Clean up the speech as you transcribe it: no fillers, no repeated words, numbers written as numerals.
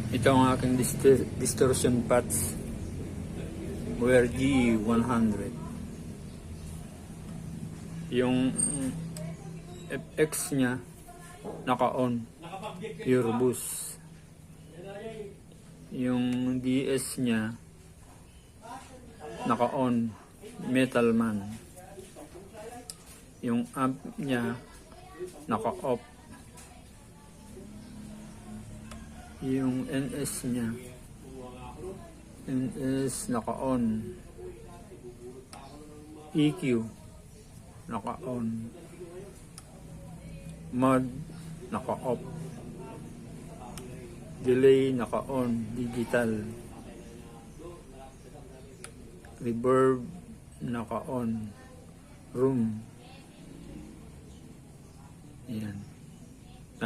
Ito ang aking distortion patch where G100. Yung FX nya naka-on, pure boost. Yung DS nya naka-on, metal man. Yung amp nya naka-off. Yung NS nya naka-on. EQ naka-on. Mod naka-off. Delay naka-on, digital. Reverb naka-on. Room. Ayan.